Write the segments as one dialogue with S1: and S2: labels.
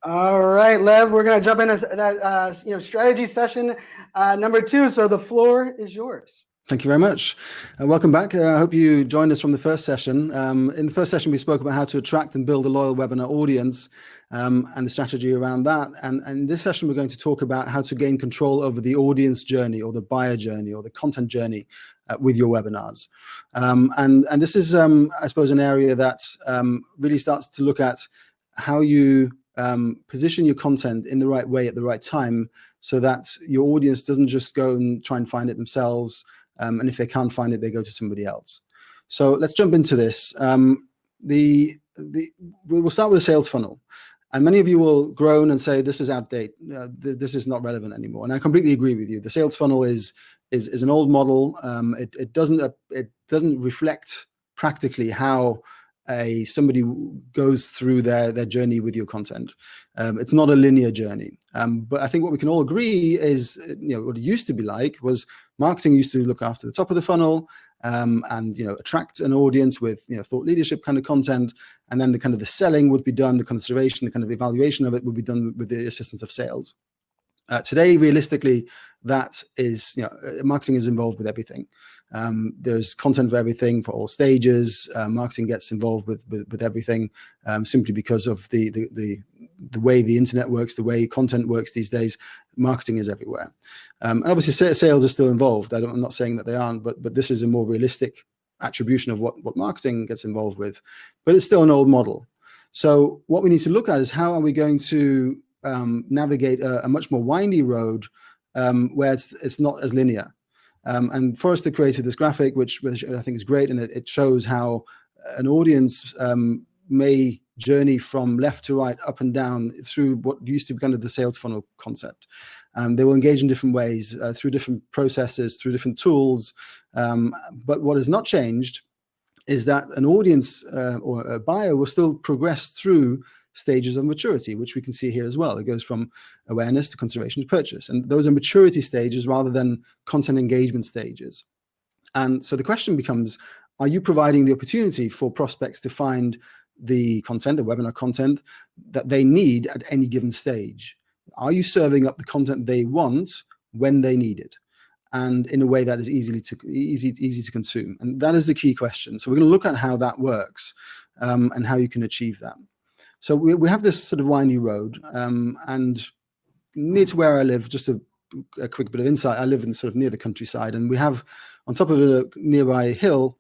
S1: All right, Lev, we're going to jump into that strategy session number 2. So the floor is yours.
S2: Thank you very much. Welcome back. I hope you joined us from the first session. In the first session, we spoke about how to attract and build a loyal webinar audience and the strategy around that. And in this session, we're going to talk about how to gain control over the audience journey or the buyer journey or the content journey with your webinars. And this is, I suppose, an area that really starts to look at how you position your content in the right way at the right time so that your audience doesn't just go and try and find it themselves. And if they can't find it, they go to somebody else. So let's jump into this. We'll start with a sales funnel. And many of you will groan and say, this is outdated. This is not relevant anymore. And I completely agree with you. The sales funnel is an old model. It doesn't reflect practically how somebody goes through their journey with your content. It's not a linear journey. But I think what we can all agree is, what it used to be like was marketing used to look after the top of the funnel and attract an audience with thought leadership kind of content, and then the selling would be done, the consideration, the kind of evaluation of it would be done with the assistance of sales. Today, realistically, that is, marketing is involved with everything. There's content for everything for all stages. Marketing gets involved with everything simply because of the way the internet works, the way content works these days. Marketing is everywhere. And obviously, sales are still involved. I'm not saying that they aren't, but this is a more realistic attribution of what marketing gets involved with. But it's still an old model. So what we need to look at is how are we going to navigate a much more windy road where it's not as linear. And Forrester created this graphic, which I think is great, and it shows how an audience may journey from left to right, up and down through what used to be kind of the sales funnel concept. They will engage in different ways, through different processes, through different tools. But what has not changed is that an audience or a buyer will still progress through stages of maturity, which we can see here as well. It goes from awareness to consideration to purchase. And those are maturity stages rather than content engagement stages. And so the question becomes, are you providing the opportunity for prospects to find the content, the webinar content that they need at any given stage? Are you serving up the content they want when they need it? And in a way that is easy to consume. And that is the key question. So we're going to look at how that works and how you can achieve that. So we have this sort of windy road, and near to where I live, just a quick bit of insight, I live in sort of near the countryside, and we have on top of a nearby hill,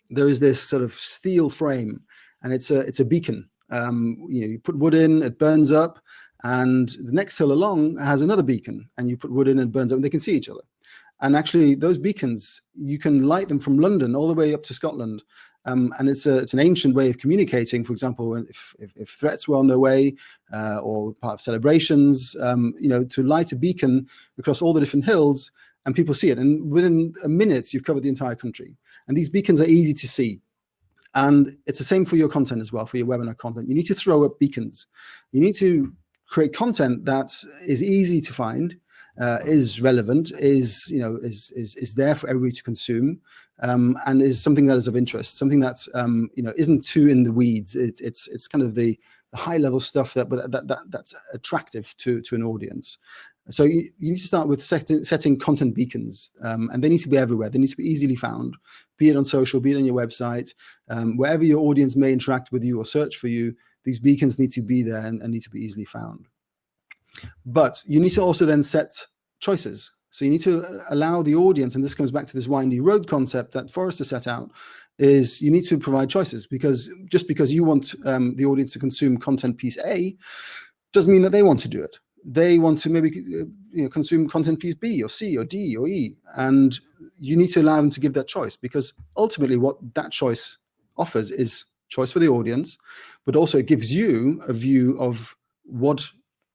S2: there is this sort of steel frame, and it's a beacon. You put wood in, it burns up, and the next hill along has another beacon, and you put wood in and it burns up, and they can see each other. And actually, those beacons, you can light them from London all the way up to Scotland. And it's an ancient way of communicating. For example, if threats were on their way or part of celebrations, to light a beacon across all the different hills and people see it. And within a minute, you've covered the entire country. And these beacons are easy to see. And it's the same for your content as well, for your webinar content. You need to throw up beacons. You need to create content that is easy to find, is relevant, is there for everybody to consume, and is something that is of interest, something that isn't too in the weeds. It's kind of the high level stuff that's attractive to an audience. So you need to start with setting content beacons, and they need to be everywhere. They need to be easily found, be it on social, be it on your website, wherever your audience may interact with you or search for you. These beacons need to be there and need to be easily found. But you need to also then set choices. So you need to allow the audience, and this comes back to this windy road concept that Forrester set out, is you need to provide choices, because just because you want the audience to consume content piece A doesn't mean that they want to do it. They want to maybe consume content piece B or C or D or E, and you need to allow them to give that choice, because ultimately what that choice offers is choice for the audience, but also it gives you a view of what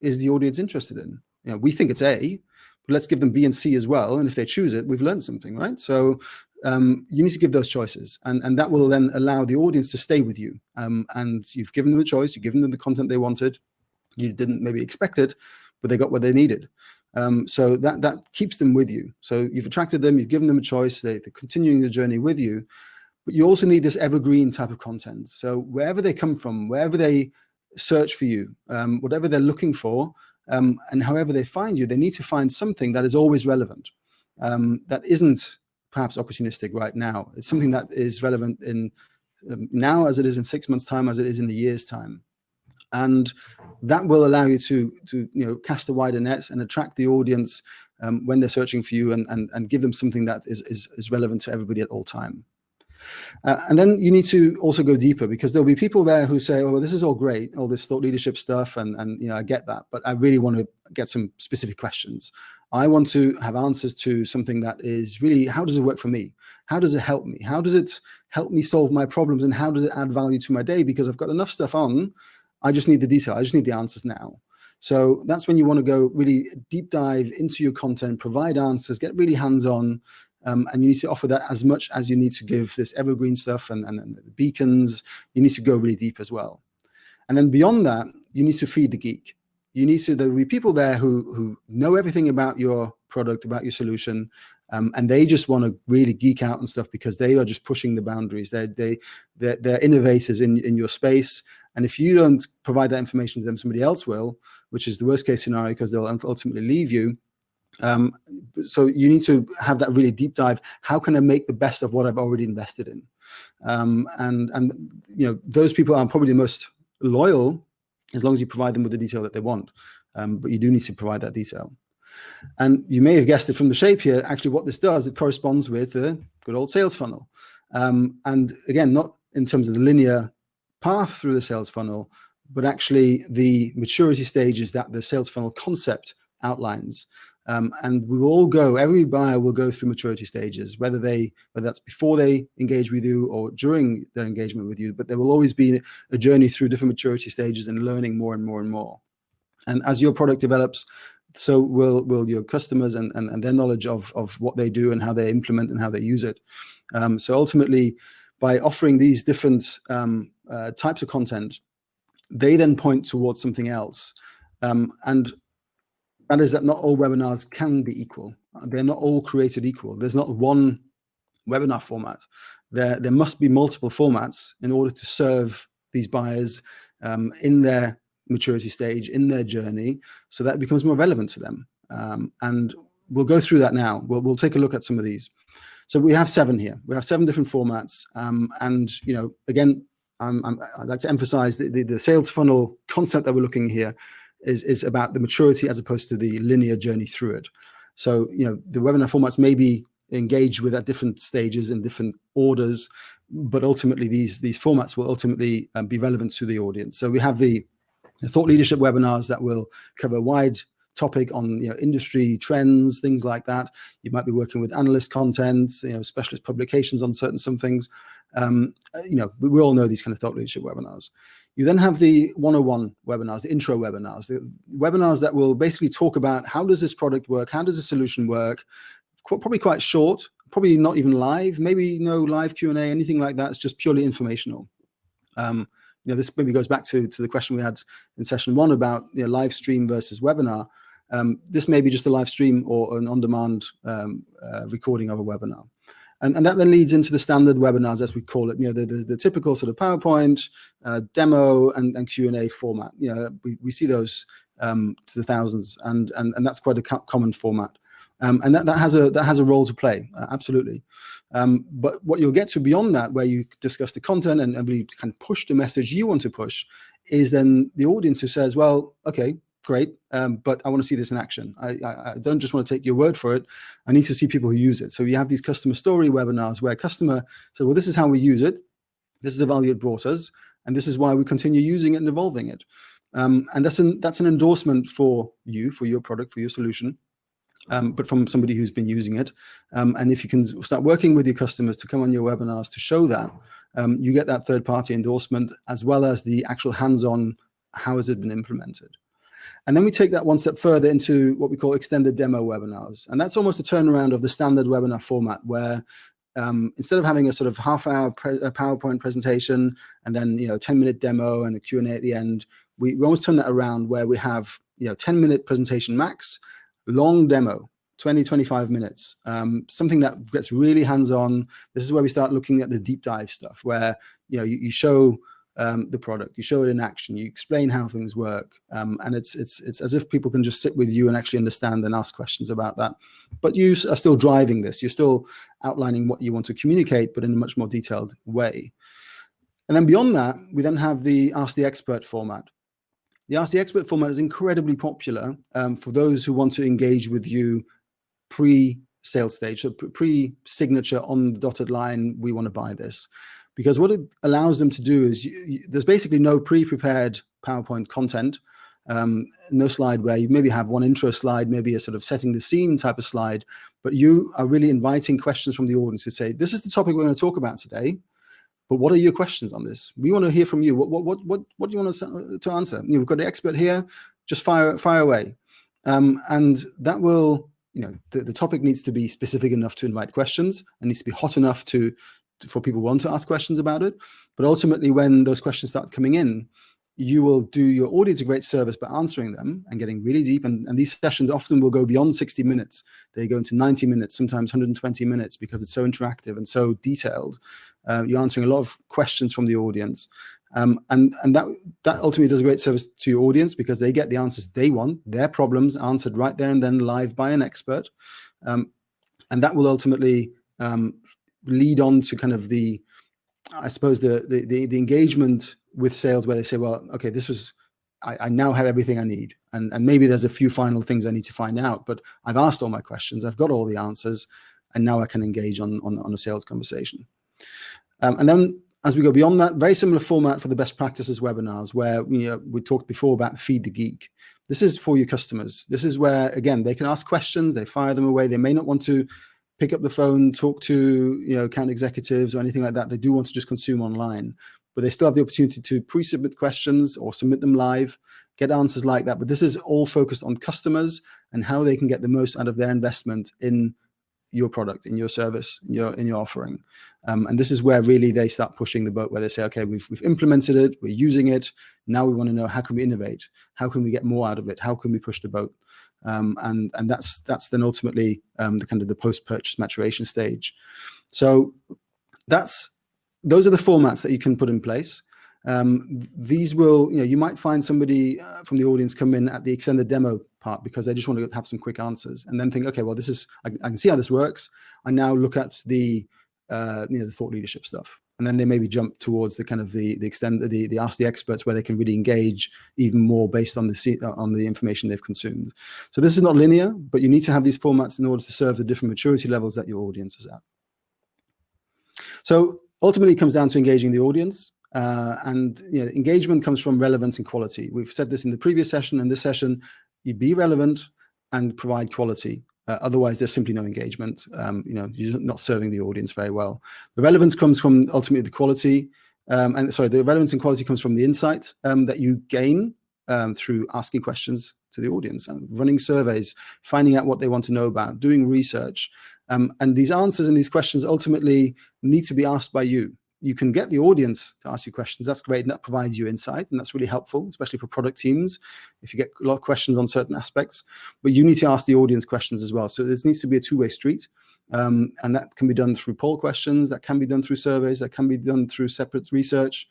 S2: is the audience interested in. We think it's A, but let's give them B and C as well. And if they choose it, we've learned something, right? So you need to give those choices, and that will then allow the audience to stay with you. And you've given them a choice, you've given them the content they wanted. You didn't maybe expect it, but they got what they needed. So that keeps them with you. So you've attracted them, you've given them a choice, they're continuing the journey with you. But you also need this evergreen type of content. So wherever they come from, wherever they search for you, whatever they're looking for, and however they find you, they need to find something that is always relevant, that isn't perhaps opportunistic right now. It's something that is relevant in now as it is in 6 months' time, as it is in a year's time. And that will allow you to cast a wider net and attract the audience when they're searching for you, and give them something that is relevant to everybody at all time. And then you need to also go deeper, because there'll be people there who say, oh, well, this is all great, all this thought leadership stuff, and I get that, but I really want to get some specific questions. I want to have answers to something that is really, how does it work for me? How does it help me? How does it help me solve my problems? And how does it add value to my day? Because I've got enough stuff on, I just need the detail. I just need the answers now. So that's when you want to go really deep dive into your content, provide answers, get really hands-on, and you need to offer that as much as you need to give this evergreen stuff and the beacons. You need to go really deep as well. And then beyond that, you need to feed the geek. There'll be people there who know everything about your product, about your solution, and they just want to really geek out and stuff, because they are just pushing the boundaries. They're innovators in your space. And if you don't provide that information to them, somebody else will, which is the worst case scenario, because they'll ultimately leave you. So you need to have that really deep dive. How can I make the best of what I've already invested in? And those people are probably the most loyal, as long as you provide them with the detail that they want. But you do need to provide that detail. And you may have guessed it from the shape here. Actually, what this does, it corresponds with the good old sales funnel. And again, not in terms of the linear path through the sales funnel, but actually the maturity stages that the sales funnel concept outlines. And we will all every buyer will go through maturity stages, whether that's before they engage with you or during their engagement with you, but there will always be a journey through different maturity stages and learning more and more and more. And as your product develops, so will your customers and their knowledge of what they do and how they implement and how they use it. So ultimately, by offering these different types of content, they then point towards something else. And that is that not all webinars can be equal. They're not all created equal. There's not one webinar format. There must be multiple formats in order to serve these buyers in their maturity stage, in their journey, so that it becomes more relevant to them. And we'll go through that now. We'll take a look at some of these. So we have 7 here. We have 7 different formats. And again, I'd like to emphasize the sales funnel concept that we're looking here is about the maturity as opposed to the linear journey through it. So, the webinar formats may be engaged with at different stages and different orders, but ultimately these formats will ultimately be relevant to the audience. So we have the thought leadership webinars that will cover a wide topic on industry trends, things like that. You might be working with analyst content, specialist publications on some things. We all know these kind of thought leadership webinars. You then have the 101 webinars, the intro webinars, the webinars that will basically talk about how does this product work, how does the solution work, probably quite short, probably not even live, maybe no live Q&A, anything like that. It's just purely informational. This maybe goes back to the question we had in session 1 about live stream versus webinar. This may be just a live stream or an on-demand recording of a webinar. And that then leads into the standard webinars, as we call it, the typical sort of PowerPoint, demo, and Q&A format. We see those to the thousands, and that's quite a common format. And that has a role to play, absolutely. But what you'll get to beyond that, where you discuss the content and really kind of push the message you want to push, is then the audience who says, well, okay, great, but I want to see this in action. I don't just want to take your word for it. I need to see people who use it. So you have these customer story webinars where a customer says, well, this is how we use it. This is the value it brought us. And this is why we continue using it and evolving it. And that's an endorsement for you, for your product, for your solution. But from somebody who's been using it. And if you can start working with your customers to come on your webinars to show that, you get that third-party endorsement, as well as the actual hands-on, how has it been implemented. And then we take that one step further into what we call extended demo webinars. And that's almost a turnaround of the standard webinar format, where instead of having a sort of half-hour PowerPoint presentation and then 10-minute demo and a Q&A at the end, we almost turn that around, where we have 10-minute presentation max, long demo, 20-25 minutes, something that gets really hands-on. This is where we start looking at the deep dive stuff, where you show the product. You show it in action. You explain how things work, and it's as if people can just sit with you and actually understand and ask questions about that. But you are still driving this. You're still outlining what you want to communicate, but in a much more detailed way. And then beyond that, we then have the Ask the Expert format. The Ask the Expert format is incredibly popular for those who want to engage with you pre-sales stage, so pre-signature on the dotted line, we want to buy this. Because what it allows them to do is there's basically no pre-prepared PowerPoint content, no slide where you maybe have one intro slide, maybe a sort of setting the scene type of slide, but you are really inviting questions from the audience to say, this is the topic we're going to talk about today, but what are your questions on this? We want to hear from you. What do you want us to answer? We've got the expert here, just fire away. And that will, the topic needs to be specific enough to invite questions and needs to be hot enough for people who want to ask questions about it. But ultimately, when those questions start coming in, you will do your audience a great service by answering them and getting really deep. And these sessions often will go beyond 60 minutes. They go into 90 minutes, sometimes 120 minutes, because it's so interactive and so detailed. You're answering a lot of questions from the audience. And that ultimately does a great service to your audience because they get the answers they want, their problems answered right there and then live by an expert. And that will ultimately lead on to kind of the engagement with sales where they say, well, okay, I now have everything I need. And maybe there's a few final things I need to find out, but I've asked all my questions, I've got all the answers, and now I can engage on a sales conversation. And then as we go beyond that, very similar format for the best practices webinars where we talked before about Feed the Geek. This is for your customers. This is where, again, they can ask questions, they fire them away. They may not want to pick up the phone, talk to account executives or anything like that. They do want to just consume online, but they still have the opportunity to pre-submit questions or submit them live, get answers like that. But this is all focused on customers and how they can get the most out of their investment in your product, in your service, in your offering. And this is where really they start pushing the boat, where they say, okay, we've implemented it, we're using it. Now we want to know, how can we innovate? How can we get more out of it? How can we push the boat? And that's then ultimately the kind of the post-purchase maturation stage. So those are the formats that you can put in place. These will, you might find somebody from the audience come in at the extended demo part because they just want to have some quick answers, and then think, okay, well, I can see how this works. I now look at the thought leadership stuff, and then they maybe jump towards the kind of the Ask the Experts, where they can really engage even more based on the information they've consumed. So this is not linear, but you need to have these formats in order to serve the different maturity levels that your audience is at. So ultimately, it comes down to engaging the audience. And engagement comes from relevance and quality. We've said this in the previous session. In this session, you be relevant and provide quality. Otherwise, there's simply no engagement. You're not serving the audience very well. The relevance comes from ultimately the quality. The relevance and quality comes from the insight that you gain through asking questions to the audience, running surveys, finding out what they want to know about, doing research. And these answers and these questions ultimately need to be asked by you. You can get the audience to ask you questions. That's great, and that provides you insight, and that's really helpful, especially for product teams, if you get a lot of questions on certain aspects. But you need to ask the audience questions as well. So this needs to be a two-way street, and that can be done through poll questions, that can be done through surveys, that can be done through separate research,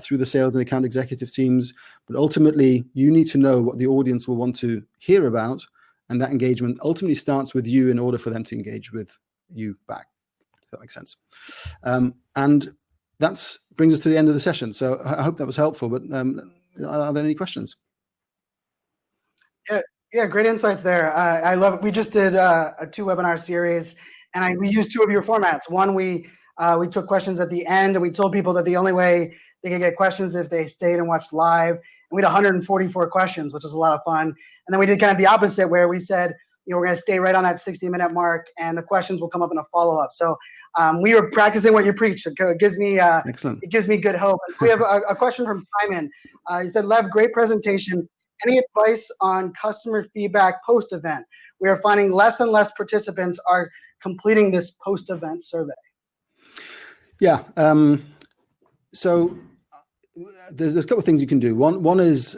S2: through the sales and account executive teams. But ultimately, you need to know what the audience will want to hear about, and that engagement ultimately starts with you in order for them to engage with you back. If that makes sense. And that brings us to the end of the session. So I hope that was helpful, but are there any questions?
S1: Yeah, great insights there. I love it. We just did a 2-webinar series, and we used 2 of your formats. One, we took questions at the end, and we told people that the only way they could get questions if they stayed and watched live. And we had 144 questions, which was a lot of fun. And then we did kind of the opposite, where we said, we're going to stay right on that 60-minute mark, and the questions will come up in a follow-up. So we are practicing what you preach. It gives me
S2: Excellent.
S1: It gives me good hope. We have a question from Simon. He said, Lev, great presentation. Any advice on customer feedback post-event? We are finding less and less participants are completing this post-event survey.
S2: Yeah. So there's a couple of things you can do. One is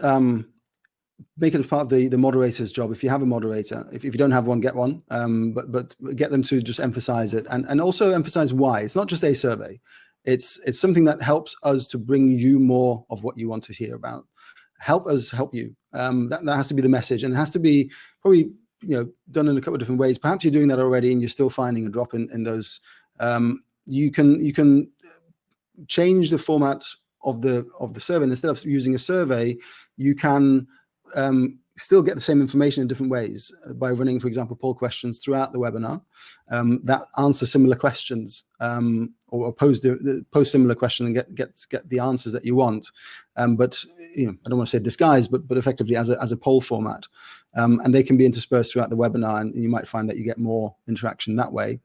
S2: make it as part of the moderator's job. If you have a moderator, if you don't have one, get one, but get them to just emphasize it and also emphasize why. It's not just a survey. it's something that helps us to bring you more of what you want to hear about. Help us help you. That has to be the message, and it has to be probably done in a couple of different ways. Perhaps you're doing that already and you're still finding a drop in those. You can change the format of the survey. And instead of using a survey, you can still get the same information in different ways by running, for example, poll questions throughout the webinar that answer similar questions, or pose similar questions and get the answers that you want. But I don't want to say disguised, but effectively as a poll format, and they can be interspersed throughout the webinar, and you might find that you get more interaction that way.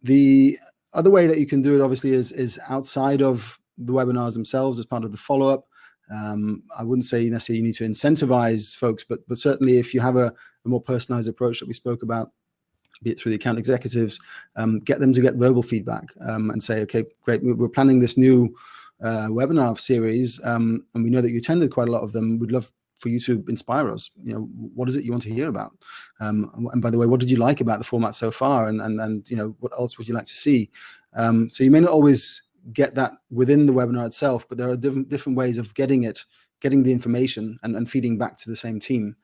S2: The other way that you can do it, obviously, is outside of the webinars themselves as part of the follow-up. I wouldn't say necessarily you need to incentivize folks, but certainly if you have a more personalized approach that we spoke about, be it through the account executives, get them to get verbal feedback and say, okay, great, we're planning this new webinar series, and we know that you attended quite a lot of them. We'd love for you to inspire us. What is it you want to hear about? And by the way, what did you like about the format so far? And what else would you like to see? So you may not always get that within the webinar itself, but there are different ways of getting the information and feeding back to the same team.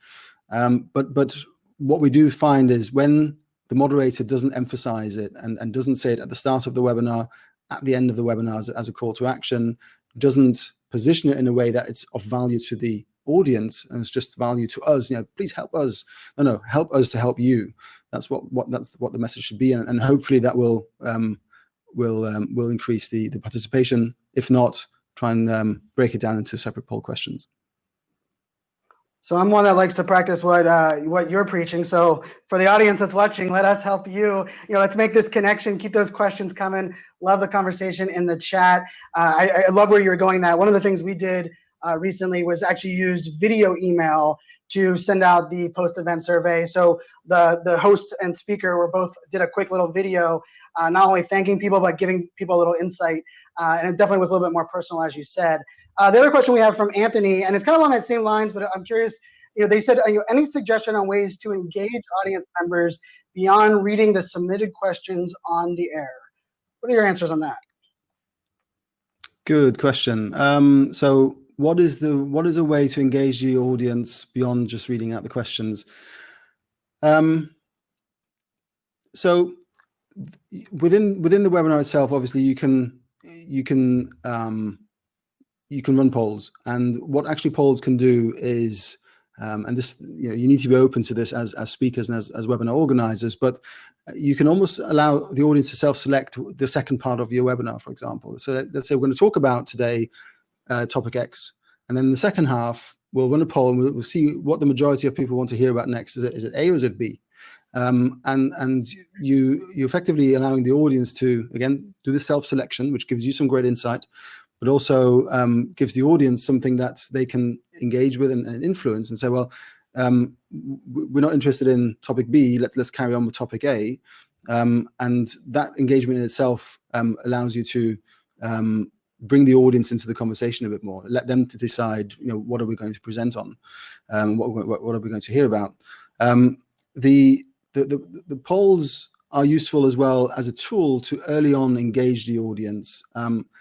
S2: But what we do find is when the moderator doesn't emphasize it and doesn't say it at the start of the webinar, at the end of the webinar as a call to action, doesn't position it in a way that it's of value to the audience and it's just value to us. Please help us. No, help us to help you. That's what the message should be, and hopefully that will increase the participation. If not, try and break it down into separate poll questions.
S1: So I'm one that likes to practice what you're preaching. So for the audience that's watching, let us help you. Let's make this connection. Keep those questions coming. Love the conversation in the chat. I love where you're going. That one of the things we did recently was actually used video email to send out the post-event survey. So the host and speaker did a quick little video, not only thanking people, but giving people a little insight. And it definitely was a little bit more personal, as you said. The other question we have from Anthony, and it's kind of along that same lines, but I'm curious, they said, any suggestion on ways to engage audience members beyond reading the submitted questions on the air? What are your answers on that?
S2: Good question. So what is a way to engage the audience beyond just reading out the questions? So within the webinar itself, obviously you can run polls, and what actually polls can do is, and this you need to be open to this as speakers and as webinar organizers, but you can almost allow the audience to self-select the second part of your webinar, for example. So let's say we're going to talk about today topic X, and then the second half we'll run a poll and we'll see what the majority of people want to hear about next. Is it A or is it B? And you effectively allowing the audience to, again, do the self-selection, which gives you some great insight, but also gives the audience something that they can engage with and influence and say, well, we're not interested in topic B, let's carry on with topic A. And that engagement in itself allows you to bring the audience into the conversation a bit more, let them to decide, what are we going to present on, what are we going to hear about. The polls are useful as well as a tool to early on engage the audience.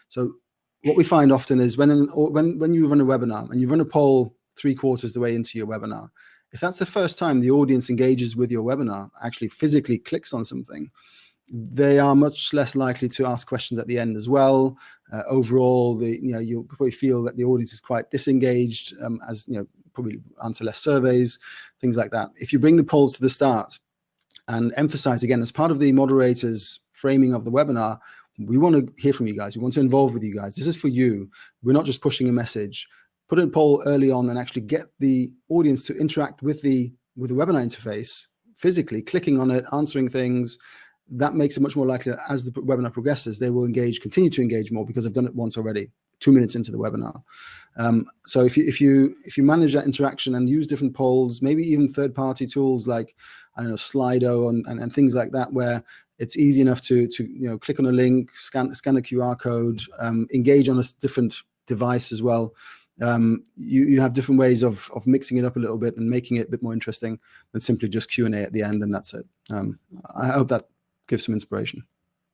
S2: So what we find often is when you run a webinar and you run a poll 3/4 the way into your webinar, if that's the first time the audience engages with your webinar, actually physically clicks on something, they are much less likely to ask questions at the end as well. Overall, you'll probably feel that the audience is quite disengaged, as probably answer less surveys, things like that. If you bring the polls to the start and emphasize, again, as part of the moderator's framing of the webinar, we want to hear from you guys. We want to involve with you guys. This is for you. We're not just pushing a message. Put a poll early on and actually get the audience to interact with the webinar interface physically, clicking on it, answering things. That makes it much more likely that as the webinar progresses, they will continue to engage more because they've done it once already, 2 minutes into the webinar. So if you manage that interaction and use different polls, maybe even third-party tools like, I don't know, Slido and things like that, where it's easy enough to click on a link, scan a QR code, engage on a different device as well. You have different ways of mixing it up a little bit and making it a bit more interesting than simply just Q&A at the end, and that's it. I hope that gives some inspiration.